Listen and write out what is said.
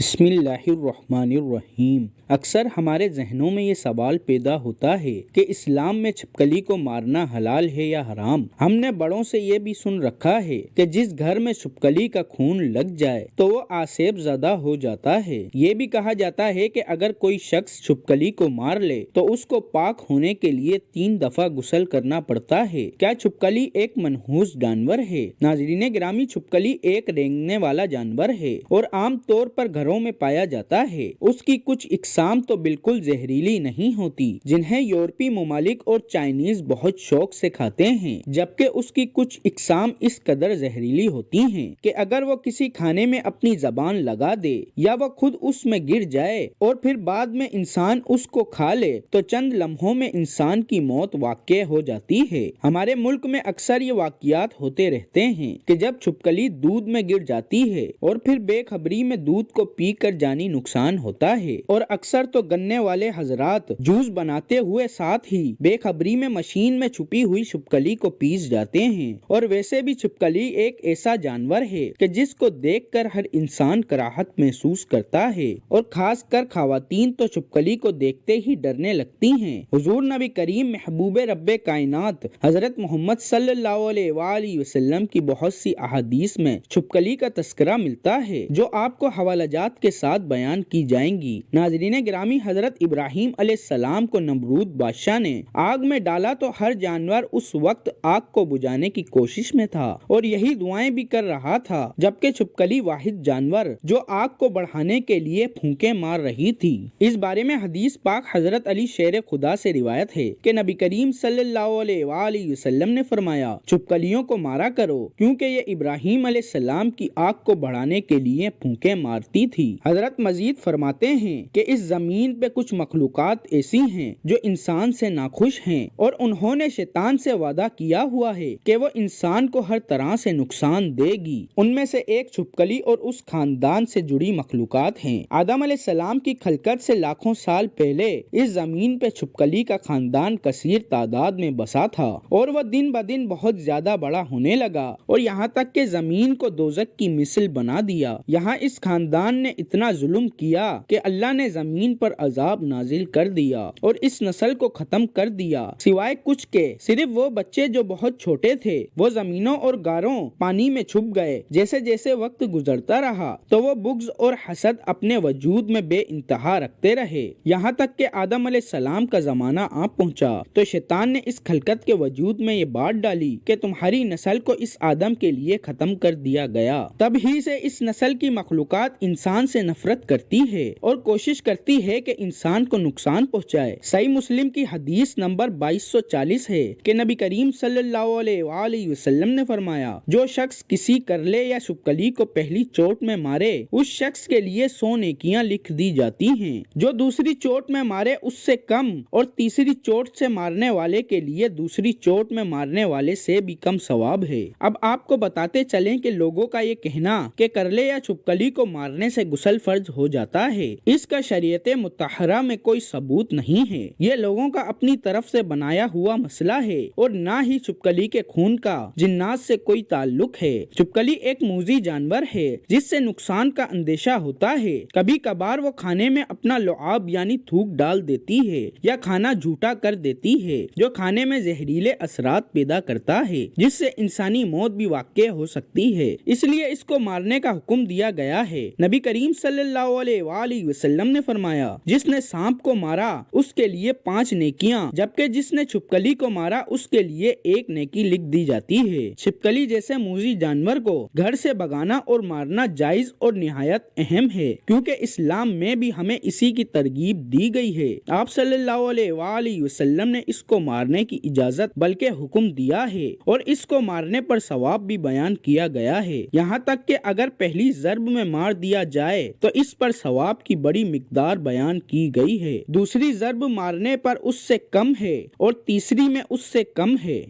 بسم اللہ الرحمن الرحیم۔ اکثر ہمارے ذہنوں میں یہ سوال پیدا ہوتا ہے کہ اسلام میں چھپکلی کو مارنا حلال ہے یا حرام۔ ہم نے بڑوں سے یہ بھی سن رکھا ہے کہ جس گھر میں چھپکلی کا خون لگ جائے تو وہ آسیب زدہ ہو جاتا ہے۔ یہ بھی کہا جاتا ہے کہ اگر کوئی شخص چھپکلی کو مار لے تو اس کو پاک ہونے کے لیے 3 دفعہ غسل کرنا پڑتا ہے۔ کیا چھپکلی ایک منحوس جانور ہے؟ ناظرین گرامی، چھپکلی ایک رینگنے والا جانور ہے اور عام طور پر گھروں میں پایا جاتا ہے۔ اس کی کچھ اقسام تو بالکل زہریلی نہیں ہوتی، جنہیں یورپی ممالک اور چائنیز بہت شوق سے کھاتے ہیں، جبکہ اس کی کچھ اقسام اس قدر زہریلی ہوتی ہیں کہ اگر وہ کسی کھانے میں اپنی زبان لگا دے یا وہ خود اس میں گر جائے اور پھر بعد میں انسان اس کو کھا لے تو چند لمحوں میں انسان کی موت واقع ہو جاتی ہے۔ ہمارے ملک میں اکثر یہ واقعات ہوتے رہتے ہیں کہ جب چھپکلی دودھ میں گر جاتی ہے اور پھر بے خبری میں دودھ کو پی کر جانی نقصان ہوتا ہے، اور اکثر تو گنے والے حضرات جوس بناتے ہوئے ساتھ ہی بے خبری میں مشین میں چھپی ہوئی چھپکلی کو پیس جاتے ہیں۔ اور ویسے بھی چھپکلی ایک ایسا جانور ہے کہ جس کو دیکھ کر ہر انسان کراہت محسوس کرتا ہے، اور خاص کر خواتین تو چھپکلی کو دیکھتے ہی ڈرنے لگتی ہیں۔ حضور نبی کریم محبوب رب کائنات حضرت محمد صلی اللہ علیہ وآلہ وسلم کی بہت سی احادیث میں چھپکلی کا تذکرہ ملتا ہے، جو آپ کو حوالہ جات کے ساتھ بیان کی جائیں گی۔ ناظرین گرامی، حضرت ابراہیم علیہ السلام کو نمرود بادشاہ نے آگ میں ڈالا تو ہر جانور اس وقت آگ کو بجھانے کی کوشش میں تھا اور یہی دعائیں بھی کر رہا تھا، جبکہ چھپکلی واحد جانور جو آگ کو بڑھانے کے لیے پھونکے مار رہی تھی۔ اس بارے میں حدیث پاک حضرت علی شیر خدا سے روایت ہے کہ نبی کریم صلی اللہ علیہ وآلہ وسلم نے فرمایا، چھپکلیوں کو مارا کرو کیونکہ یہ ابراہیم علیہ السلام کی آگ کو بڑھانے کے لیے پھونکے مارتی تھی۔ حضرت مزید فرماتے ہیں کہ اس زمین پہ کچھ مخلوقات ایسی ہیں جو انسان سے ناخوش ہیں، اور انہوں نے شیطان سے وعدہ کیا ہوا ہے کہ وہ انسان کو ہر طرح سے نقصان دے گی۔ ان میں سے ایک چھپکلی اور اس خاندان سے جڑی مخلوقات ہیں۔ آدم علیہ السلام کی خلقت سے لاکھوں سال پہلے اس زمین پہ چھپکلی کا خاندان کثیر تعداد میں بسا تھا، اور وہ دن بدن بہت زیادہ بڑا ہونے لگا اور یہاں تک کہ زمین کو دوزخ کی مثل بنا دیا۔ یہاں اس خاندان نے اتنا ظلم کیا کہ اللہ نے زمین پر عذاب نازل کر دیا اور اس نسل کو ختم کر دیا، سوائے کچھ کے صرف وہ بچے جو بہت چھوٹے تھے وہ زمینوں اور غاروں پانی میں چھپ گئے۔ جیسے جیسے وقت گزرتا رہا تو وہ بغض اور حسد اپنے وجود میں بے انتہا رکھتے رہے، یہاں تک کہ آدم علیہ السلام کا زمانہ آ پہنچا تو شیطان نے اس خلقت کے وجود میں یہ بات ڈالی کہ تمہاری نسل کو اس آدم کے لیے ختم کر دیا گیا۔ تب ہی سے اس نسل کی مخلوقات انسان سے نفرت کرتی ہے اور کوشش کرتی ہے کہ انسان کو نقصان پہنچائے۔ صحیح مسلم کی حدیث نمبر 2240 ہے کہ نبی کریم صلی اللہ علیہ وآلہ وسلم نے فرمایا، جو شخص کسی کرلے یا چھپکلی کو پہلی چوٹ میں مارے اس شخص کے لیے 100 نیکیاں لکھ دی جاتی ہیں، جو دوسری چوٹ میں مارے اس سے کم، اور تیسری چوٹ سے مارنے والے کے لیے دوسری چوٹ میں مارنے والے سے بھی کم ثواب ہے۔ اب آپ کو بتاتے چلیں کہ لوگوں کا یہ کہنا کہ کرلے یا چھپکلی کو مارنے سے غسل فرض ہو جاتا ہے، اس کا شریعت مطہرہ میں کوئی ثبوت نہیں ہے۔ یہ لوگوں کا اپنی طرف سے بنایا ہوا مسئلہ ہے اور نہ ہی چھپکلی کے خون کا جنات سے کوئی تعلق ہے۔ چھپکلی ایک موذی جانور ہے جس سے نقصان کا اندیشہ ہوتا ہے۔ کبھی کبھار وہ کھانے میں اپنا لعاب یعنی تھوک ڈال دیتی ہے یا کھانا جھوٹا کر دیتی ہے، جو کھانے میں زہریلے اثرات پیدا کرتا ہے جس سے انسانی موت بھی واقع ہو سکتی ہے، اس لیے اس کو مارنے کا حکم دیا گیا ہے۔ نبی کریم صلی اللہ علیہ وآلہ وسلم نے فرمایا، جس نے سانپ کو مارا اس کے لیے 5 نیکیاں، جبکہ جس نے چھپکلی کو مارا اس کے لیے 1 نیکی لکھ دی جاتی ہے۔ چھپکلی جیسے موذی جانور کو گھر سے بھگانا اور مارنا جائز اور نہایت اہم ہے، کیونکہ اسلام میں بھی ہمیں اسی کی ترغیب دی گئی ہے۔ آپ صلی اللہ علیہ وآلہ وسلم نے اس کو مارنے کی اجازت بلکہ حکم دیا ہے، اور اس کو مارنے پر ثواب بھی بیان کیا گیا ہے، یہاں تک کہ اگر پہلی ضرب میں مار دیا جائے تو اس پر ثواب کی بڑی مقدار بیان کی گئی ہے، دوسری ضرب مارنے پر اس سے کم ہے اور تیسری میں اس سے کم ہے۔